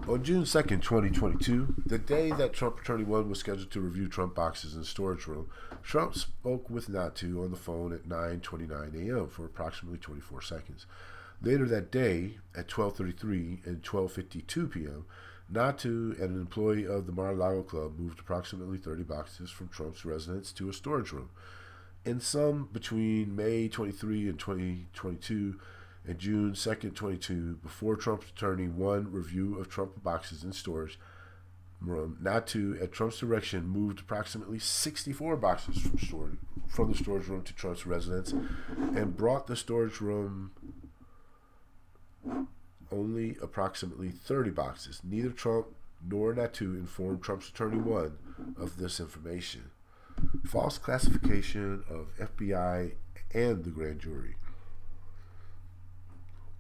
On June 2nd, 2022, the day that Trump Attorney 1 was scheduled to review Trump boxes in the storage room, Trump spoke with Natu on the phone at 9:29 a.m. for approximately 24 seconds. Later that day, at 12:33 and 12:52 p.m., Natu and an employee of the Mar-a-Lago Club moved approximately 30 boxes from Trump's residence to a storage room. In some between May 23 and 2022 and June 2nd, 22, before Trump's Attorney 1 review of Trump boxes in storage room, Natu, at Trump's direction, moved approximately 64 boxes from the storage room to Trump's residence and brought the storage room only approximately 30 boxes. Neither Trump nor Natu informed Trump's Attorney 1 of this information. False classification of FBI and the grand jury.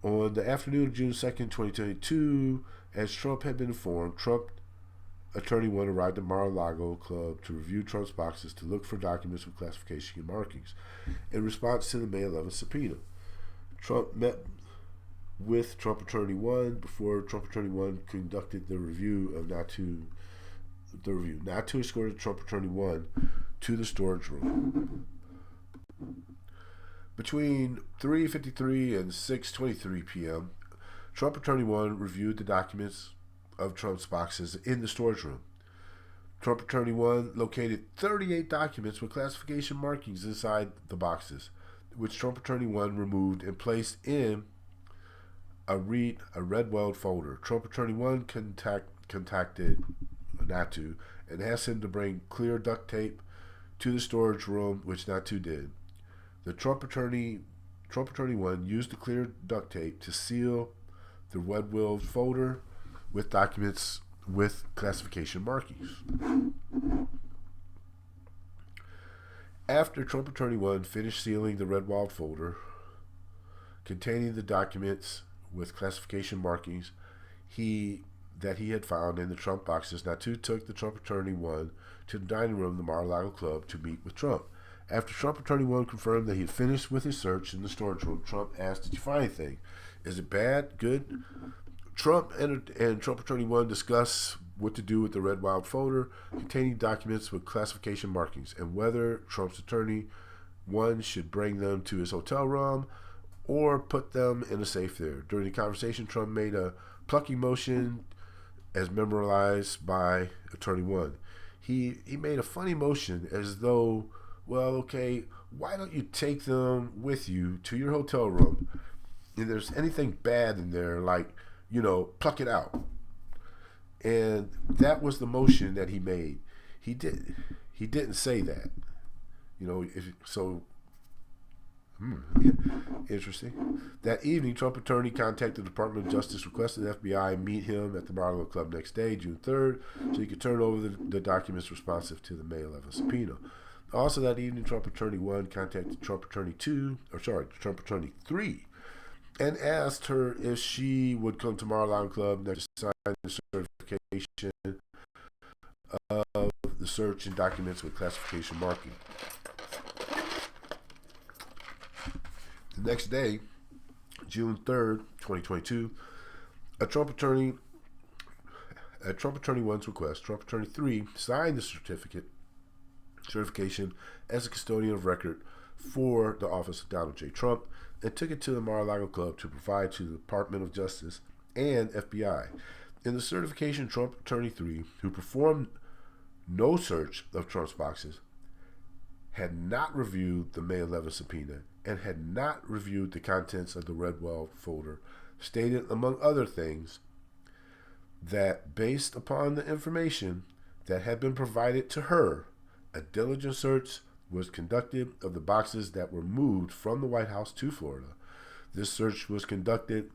On the afternoon of June 2nd, 2022, as Trump had been informed, Trump Attorney 1 arrived at Mar-a-Lago Club to review Trump's boxes to look for documents with classification markings in response to the May 11th subpoena. Trump met with Trump Attorney 1 before Trump Attorney 1 conducted the review of Natu. Natu escorted Trump Attorney 1 to the storage room. Between 3:53 and 6:23 p.m., Trump Attorney 1 reviewed the documents of Trump's boxes in the storage room. Trump Attorney 1 located 38 documents with classification markings inside the boxes, which Trump Attorney 1 removed and placed in a red-weld folder. Trump Attorney 1 contacted Natu and asked him to bring clear duct tape to the storage room, which Natu did. The Trump Attorney 1 used the clear duct tape to seal the red-weld folder with documents with classification markings. After Trump Attorney 1 finished sealing the red-weld folder containing the documents with classification markings that he had found in the Trump boxes, Natu took the Trump Attorney 1 to the dining room of the Mar-a-Lago Club to meet with Trump. After Trump Attorney 1 confirmed that he had finished with his search in the storage room, Trump asked, "Did you find anything? Is it bad? Good?" Trump and Trump Attorney 1 discussed what to do with the red-weld folder containing documents with classification markings and whether Trump's Attorney 1 should bring them to his hotel room or put them in a safe there. During the conversation, Trump made a plucking motion as memorized by Attorney 1. He made a funny motion as though, well, okay, why don't you take them with you to your hotel room? If there's anything bad in there, like, pluck it out. And that was the motion that he made. He didn't say that. Interesting. That evening, Trump Attorney contacted the Department of Justice, requesting the FBI meet him at the Mar-a-Lago Club next day, June 3rd, so he could turn over the documents responsive to the May 11th subpoena. Also that evening, Trump Attorney 1 contacted Trump Attorney 3, and asked her if she would come to Mar-a-Lago Club next to sign the certification of the search and documents with classification marking. The next day, June 3rd, 2022, at Trump Attorney 1's request, Trump Attorney 3 signed the certification as a custodian of record for the office of Donald J. Trump and took it to the Mar-a-Lago Club to provide to the Department of Justice and FBI. In the certification, Trump Attorney 3, who performed no search of Trump's boxes, had not reviewed the May 11th subpoena and had not reviewed the contents of the red-weld folder, stated, among other things, that based upon the information that had been provided to her, a diligent search was conducted of the boxes that were moved from the White House to Florida. This search was conducted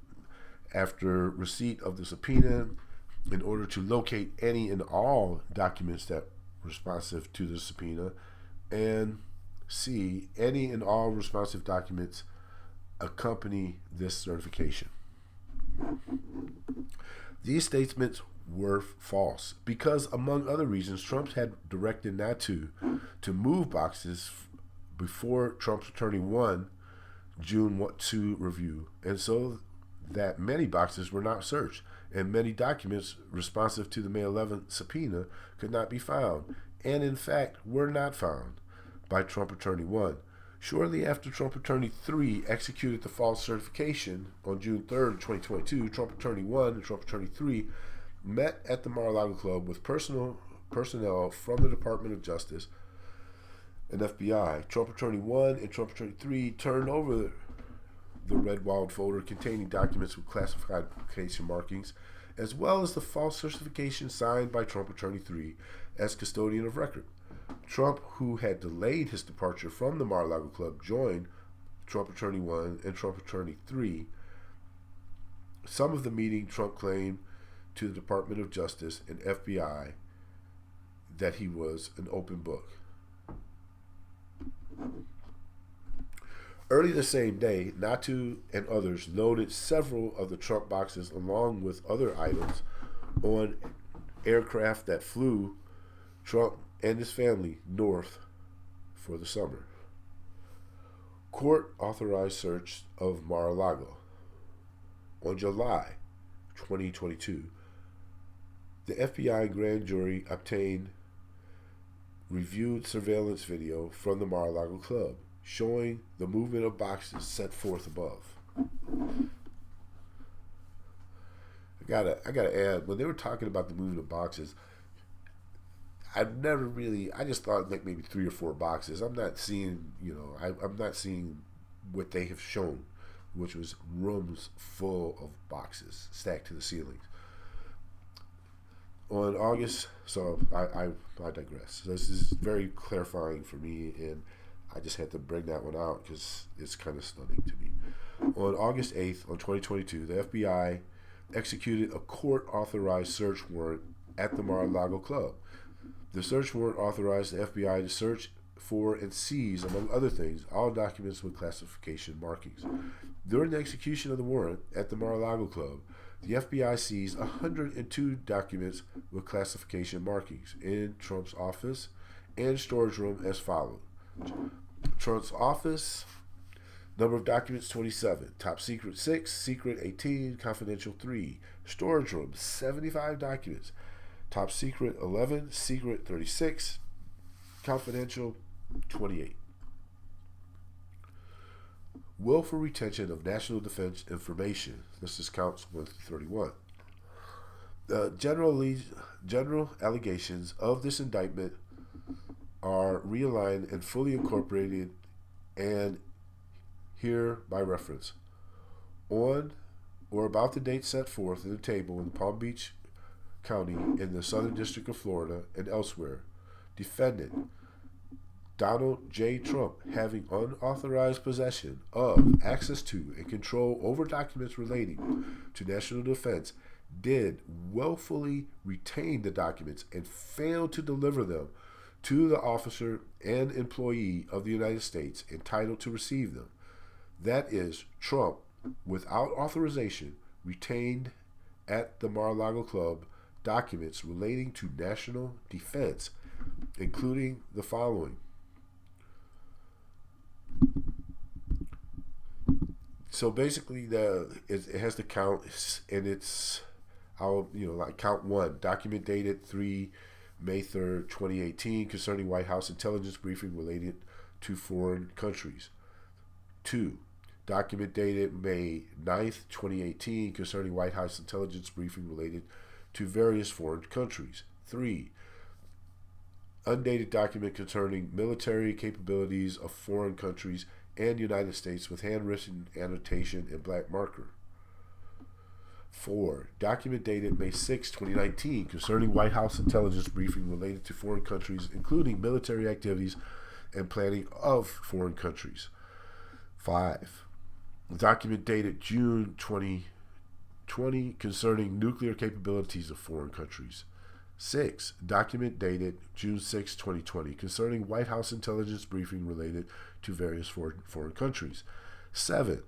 after receipt of the subpoena in order to locate any and all documents that were responsive to the subpoena, and C, any and all responsive documents accompany this certification. These statements were false because, among other reasons, Trump had directed Natu to move boxes before Trump's Attorney 1 June 2 review, and so that many boxes were not searched, and many documents responsive to the May 11th subpoena could not be found, and in fact were not found by Trump Attorney 1. Shortly after Trump Attorney 3 executed the false certification on June 3rd, 2022, Trump Attorney 1 and Trump Attorney 3 met at the Mar-a-Lago Club with personnel from the Department of Justice and FBI. Trump Attorney 1 and Trump Attorney 3 turned over the red walled folder containing documents with classification markings, as well as the false certification signed by Trump Attorney 3 as custodian of record. Trump, who had delayed his departure from the Mar-a-Lago Club, joined Trump Attorney 1 and Trump Attorney 3. Some of the meeting, Trump claimed to the Department of Justice and FBI that he was an open book. Early the same day, Natu and others loaded several of the Trump boxes along with other items on aircraft that flew Trump and his family north for the summer. Court authorized search of Mar-a-Lago. On July 2022, the FBI grand jury obtained reviewed surveillance video from the Mar-a-Lago Club showing the movement of boxes set forth above. I gotta add, when they were talking about the movement of boxes, I just thought like maybe 3 or 4 boxes. I'm not seeing, I'm not seeing what they have shown, which was rooms full of boxes stacked to the ceilings. On August, so I digress. This is very clarifying for me, and I just had to bring that one out because it's kind of stunning to me. On August 8th, 2022, the FBI executed a court-authorized search warrant at the Mar-a-Lago Club. The search warrant authorized the FBI to search for and seize, among other things, all documents with classification markings. During the execution of the warrant at the Mar-a-Lago Club, the FBI seized 102 documents with classification markings in Trump's office and storage room as follows. Trump's office, number of documents 27, top secret 6, secret 18, confidential 3. Storage room 75 documents, top secret 11, secret 36, confidential 28. Willful retention of national defense information. This is counts 1 through 31. General allegations of this indictment are realigned and fully incorporated and here by reference. On or about the date set forth in the table in Palm Beach County in the Southern District of Florida and elsewhere, defendant Donald J. Trump, having unauthorized possession of, access to, and control over documents relating to national defense, did willfully retain the documents and failed to deliver them to the officer and employee of the United States entitled to receive them. That is, Trump, without authorization, retained at the Mar-a-Lago Club documents relating to national defense, including the following. So basically, it has to count, and it's, like count 1, document dated May 3rd, 2018, concerning White House intelligence briefing related to foreign countries. 2, document dated May 9th, 2018, concerning White House intelligence briefing related to various foreign countries. 3, undated document concerning military capabilities of foreign countries and United States with handwritten annotation and black marker. 4, document dated May 6, 2019, concerning White House intelligence briefing related to foreign countries, including military activities and planning of foreign countries. 5, document dated June 2020, concerning nuclear capabilities of foreign countries. 6, document dated June 6, 2020, concerning White House intelligence briefing related to various foreign countries. 7,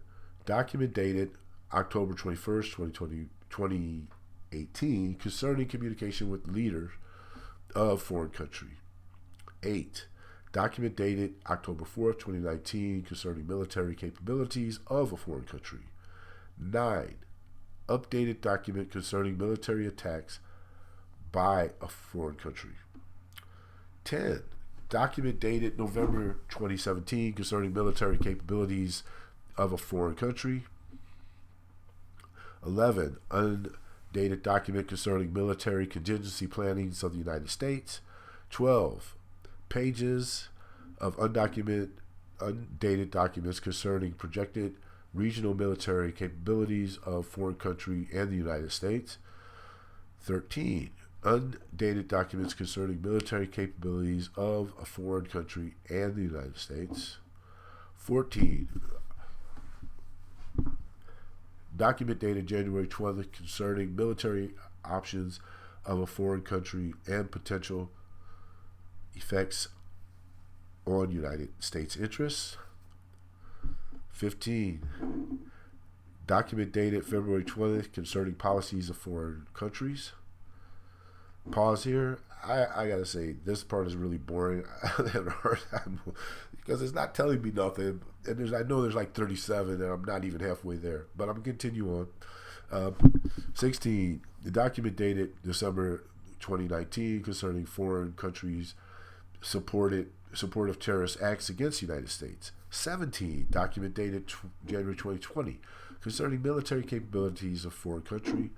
document dated October 21st, 2018, concerning communication with leaders of foreign country. 8, document dated October 4th, 2019, concerning military capabilities of a foreign country. 9, updated document concerning military attacks by a foreign country. 10. Document dated November 2017 concerning military capabilities of a foreign country. 11. Undated document concerning military contingency plannings of the United States. 12. Pages of undated documents concerning projected regional military capabilities of foreign country and the United States. 13. Undated documents concerning military capabilities of a foreign country and the United States. 14. Document dated January 20th concerning military options of a foreign country and potential effects on United States interests. 15. Document dated February 20th concerning policies of foreign countries. Pause here. I gotta say, this part is really boring. I have a hard time because it's not telling me nothing. And I know there's like 37, and I'm not even halfway there. But I'm gonna continue on. 16. The document dated December 2019 concerning foreign countries supportive terrorist acts against the United States. 17. Document dated January 2020 concerning military capabilities of foreign country.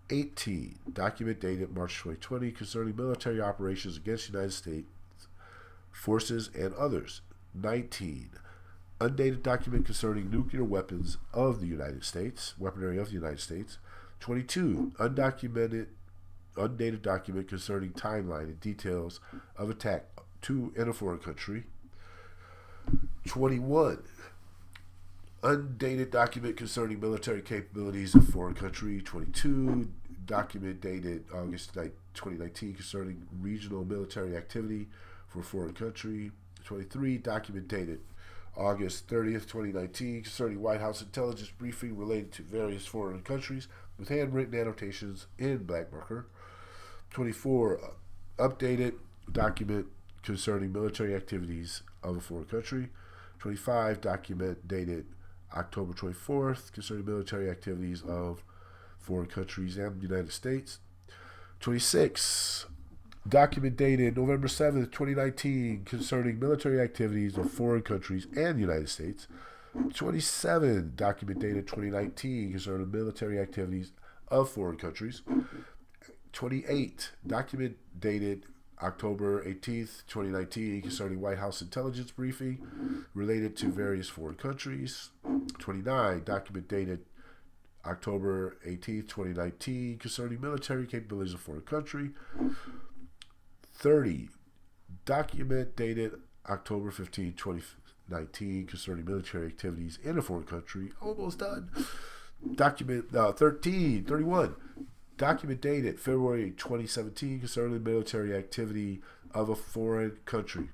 18. Document dated March 2020 concerning military operations against United States forces and others. 19. Undated document concerning nuclear weapons of the United States, weaponry of the United States. 22. Undated document concerning timeline and details of attack to in a foreign country. 21. Undated document concerning military capabilities of foreign country. 22. Document dated August 2019 concerning regional military activity for foreign country. 23. Document dated August 30th, 2019 concerning White House intelligence briefing related to various foreign countries with handwritten annotations in black marker. 24. Updated document concerning military activities of a foreign country. 25. Document dated October 24th concerning military activities of foreign countries and the United States. 26. Document dated November 7th, 2019 concerning military activities of foreign countries and the United States. 27. Document dated 2019 concerning military activities of foreign countries. 28. Document dated October 18th, 2019 concerning White House intelligence briefing related to various foreign countries. 29. Document dated October 18th, 2019 concerning military capabilities of foreign country. 30. Document dated October 15th, 2019 concerning military activities in a foreign country. Almost done. Document 31. Document dated February 2017 concerning military activity of a foreign country.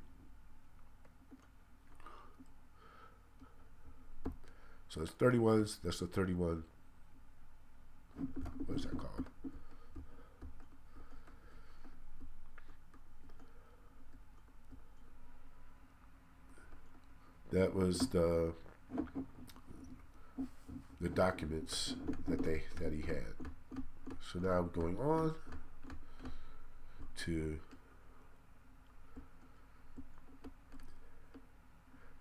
So it's 31. That's the 31. What is that called? That was the documents that he had. So now I'm going on to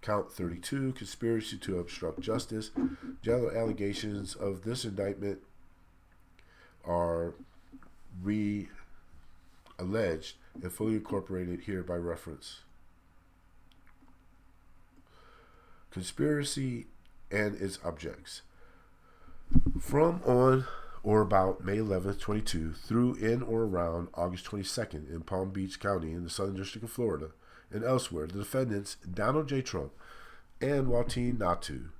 count 32, conspiracy to obstruct justice. General allegations of this indictment are alleged and fully incorporated here by reference. Conspiracy and its objects. From on or about May 11th, 22 through in or around August 22nd in Palm Beach County in the Southern District of Florida and elsewhere, the defendants Donald J. Trump and Joaquin Natu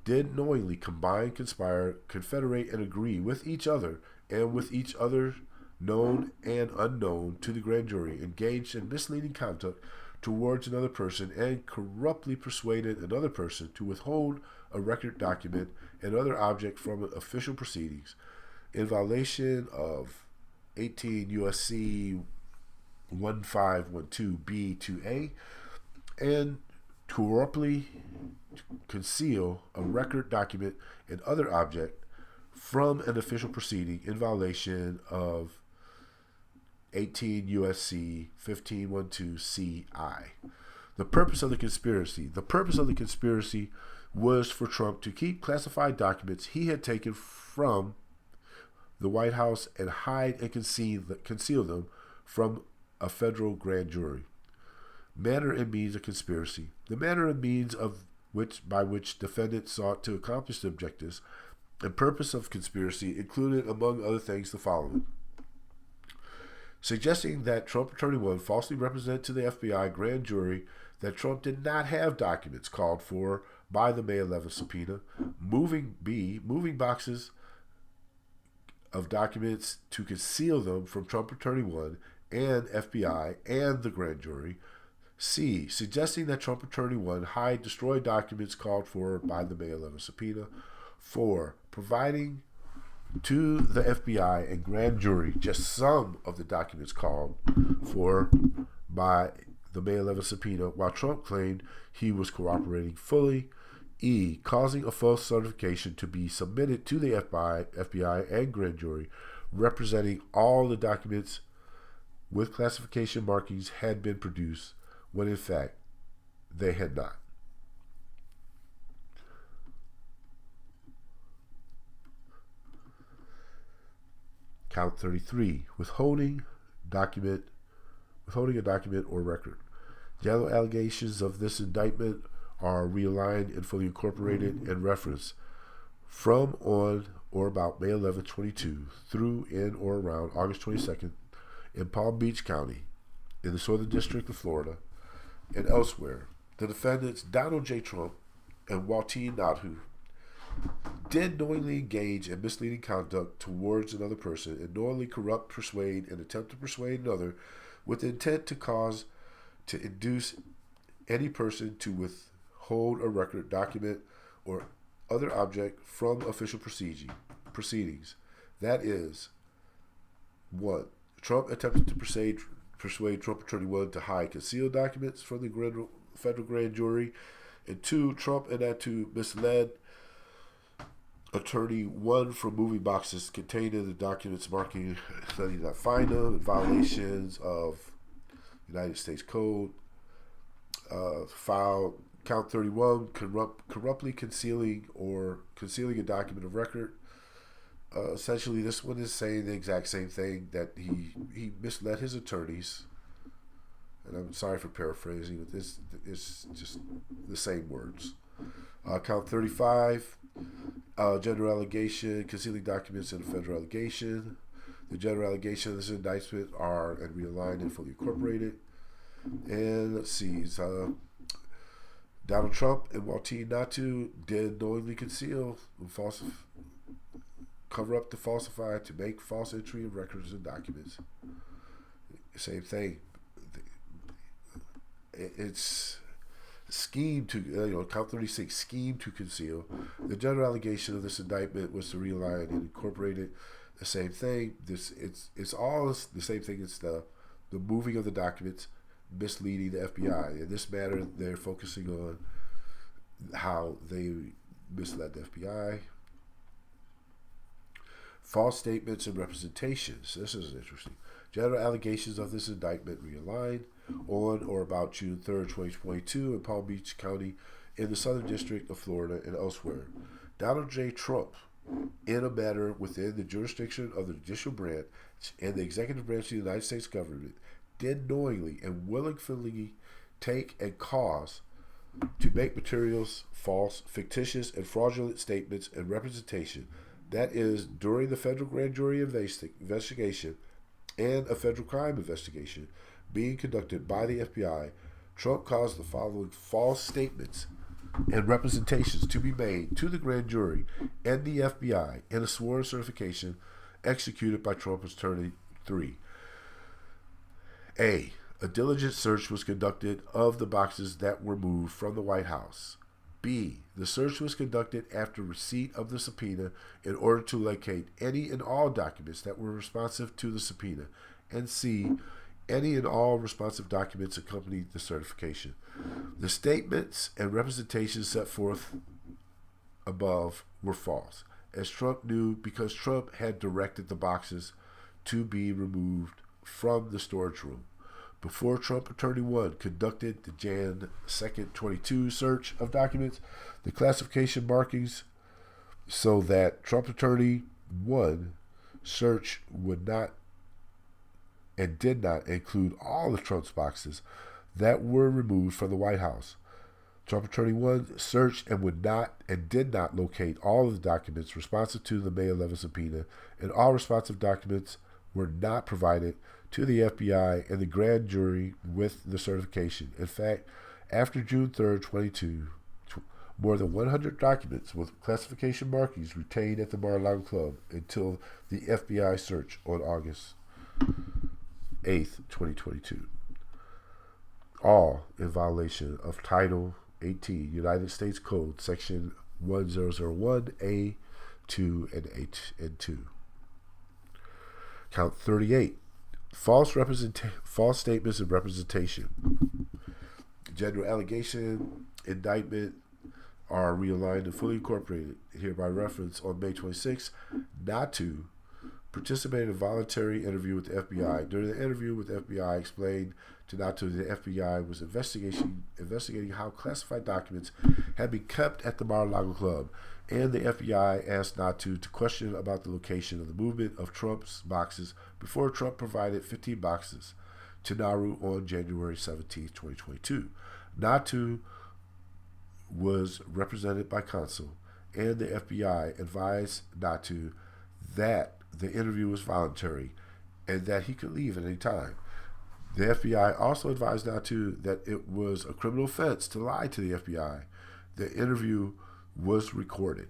did knowingly combine, conspire, confederate, and agree with each other and with each other known and unknown to the grand jury, engaged in misleading conduct towards another person, and corruptly persuaded another person to withhold a record document and other object from official proceedings in violation of 18 U.S.C. 1512B2A, and corruptly conceal a record document and other object from an official proceeding in violation of 18 USC 1512 CI. The purpose of the conspiracy. The purpose of the conspiracy was for Trump to keep classified documents he had taken from the White House and hide and conceal them from a federal grand jury. Manner and means of conspiracy. The manner and means by which defendants sought to accomplish the objectives and purpose of conspiracy included, among other things, the following: suggesting that Trump Attorney 1 falsely represented to the FBI grand jury that Trump did not have documents called for by the May 11th subpoena, moving boxes of documents to conceal them from Trump Attorney 1 and FBI and the grand jury. C, suggesting that Trump Attorney 1 hide destroyed documents called for by the May 11th subpoena. 4, providing to the FBI and grand jury just some of the documents called for by the May 11th subpoena, while Trump claimed he was cooperating fully. E, causing a false certification to be submitted to the FBI and grand jury, representing all the documents with classification markings had been produced, when in fact they had not. Count 33, withholding a document or record. The other allegations of this indictment are realigned and fully incorporated and referenced from, on, or about May 11, 22 through in or around August 22nd in Palm Beach County in the Southern District of Florida and elsewhere. The defendants Donald J. Trump and Waltine Nadhu did knowingly engage in misleading conduct towards another person and knowingly corrupt, persuade, and attempt to persuade another with the intent to induce any person to withhold a record, document, or other object from official proceedings. That is, 1. Trump attempted to persuade Trump Attorney 1 to hide concealed documents from the federal grand jury, and 2. Trump and Nadhu misled Attorney 1 from moving boxes containing the documents marking that he did not find them in violations of United States Code. File Count 31, corruptly concealing a document of record. Essentially, this one is saying the exact same thing, that he misled his attorneys. And I'm sorry for paraphrasing, but this is just the same words. Count 35, general allegation, concealing documents in a federal allegation. The general allegation of this indictment are and realigned and fully incorporated. And let's see, Donald Trump and Waltine Nadhu did knowingly conceal, cover up to falsify, to make false entry of records and documents. Same thing. It's scheme to, count 36, scheme to conceal. The general allegation of this indictment was to realign and incorporate it. The same thing. It's all the same thing. It's the moving of the documents, misleading the FBI. In this matter, they're focusing on how they misled the FBI. False statements and representations. This is interesting. General allegations of this indictment realigned on or about June 3rd, 2022 in Palm Beach County in the Southern District of Florida and elsewhere. Donald J. Trump, in a matter within the jurisdiction of the judicial branch and the executive branch of the United States government, did knowingly and willingly take and cause to make materials false, fictitious, and fraudulent statements and representation, that is, during the federal grand jury investigation and a federal crime investigation being conducted by the FBI. Trump caused the following false statements and representations to be made to the grand jury and the FBI in a sworn certification executed by Trump's Attorney 3. A diligent search was conducted of the boxes that were moved from the White House. B, the search was conducted after receipt of the subpoena in order to locate any and all documents that were responsive to the subpoena. And C, any and all responsive documents accompanied the certification. The statements and representations set forth above were false. as Trump knew, because Trump had directed the boxes to be removed from the storage room. Before Trump Attorney 1 conducted the Jan 2nd, 22 search of documents, the classification markings so that Trump Attorney 1 search would not and did not include all of Trump's boxes that were removed from the White House. Trump Attorney 1 searched and would not and did not locate all of the documents responsive to the May 11 subpoena, and all responsive documents were not provided to the FBI and the grand jury with the certification. In fact, after June 3rd, 22, more than 100 documents with classification markings retained at the Mar-a-Lago Club until the FBI search on August 8th, 2022. All in violation of Title 18, United States Code, Section 1001A, 2 and H and 2. Count 38. False statements and representation. General allegation, indictment are realigned and fully incorporated. Hereby reference on May 26 not to participate in a voluntary interview with the FBI. During the interview with the FBI, explained to Natu the FBI was investigating how classified documents had been kept at the Mar-a-Lago Club, and the FBI asked Natu to question about the location of the movement of Trump's boxes before Trump provided 15 boxes to Nauru on January 17, 2022. Natu was represented by counsel, and the FBI advised Natu that the interview was voluntary and that he could leave at any time. The FBI also advised Natu that it was a criminal offense to lie to the FBI. The interview was recorded.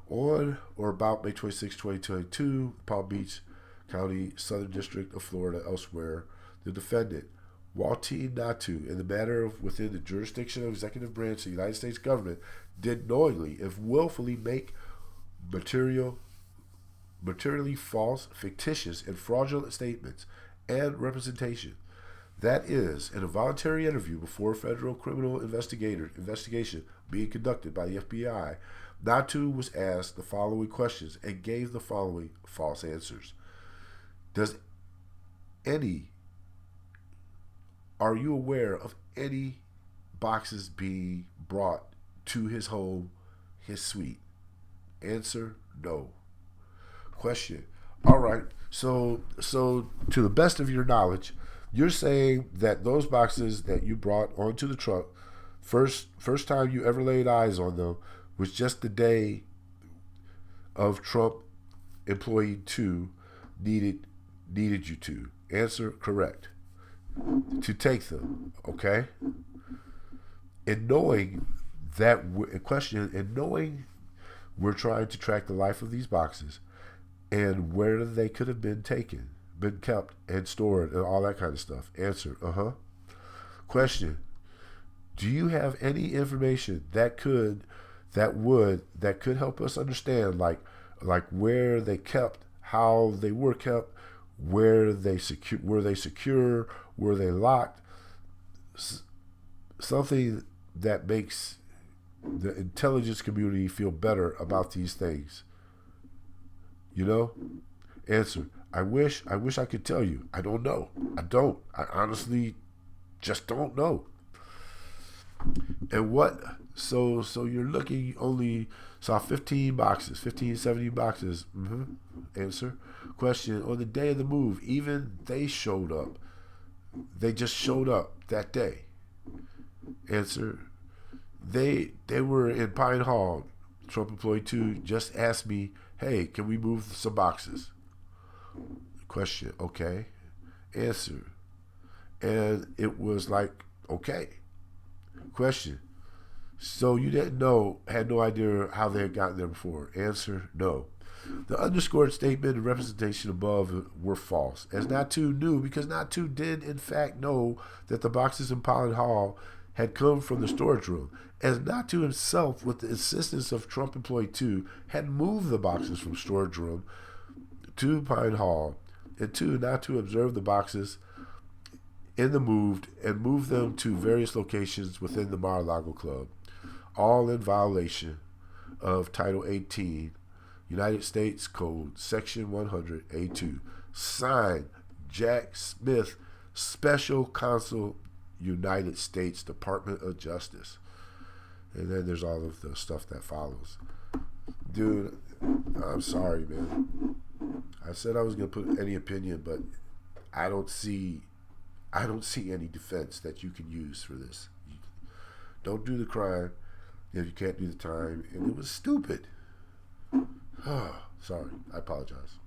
On or about May 26, 2022, Palm Beach County, Southern District of Florida, elsewhere, the defendant, Waltine Natu, in the matter within the jurisdiction of the executive branch of the United States government, did knowingly, if willfully, make materially false, fictitious, and fraudulent statements and representation. That is, in a voluntary interview before a federal criminal investigation being conducted by the FBI, Natu was asked the following questions and gave the following false answers. Are you aware of any boxes being brought to his home, his suite? Answer, no. Question. All right. So to the best of your knowledge, you're saying that those boxes that you brought onto the truck, first time you ever laid eyes on them was just the day of Trump employee 2 needed you to. Answer, correct. To take them, okay? And knowing that knowing we're trying to track the life of these boxes and where they could have been taken, been kept and stored and all that kind of stuff. Answer, Question, do you have any information that could help us understand like where they kept, how they were kept, were they secure, were they locked? Something that makes the intelligence community feel better about these things. You know? Answer, I wish I could tell you. I don't know. I honestly just don't know. And what, so you're looking only, saw 15 boxes, 15, 17 boxes. Answer. Question, on the day of the move, even they showed up. They just showed up that day. Answer, they were in Pine Hall. Trump employee 2 just asked me, hey, can we move some boxes? Question, okay. Answer, and it was like, okay. Question, so you had no idea how they had gotten there before? Answer, no. The underscored statement and representation above were false, as Natu knew, because Natu did in fact know that the boxes in Pine Hall had come from the storage room, as Natu himself, with the assistance of Trump employee 2, had moved the boxes from storage room to Pine Hall, and 2, Natu observed the boxes in the moved and moved them to various locations within the Mar-a-Lago Club. all in violation of Title 18, United States Code, Section 100A2. Signed, Jack Smith, Special Counsel, United States Department of Justice. And then there's all of the stuff that follows. Dude, I'm sorry, man. I said I was going to put any opinion, but I don't see any defense that you can use for this. You don't do the crime if you can't do the time, and it was stupid. Sorry, I apologize.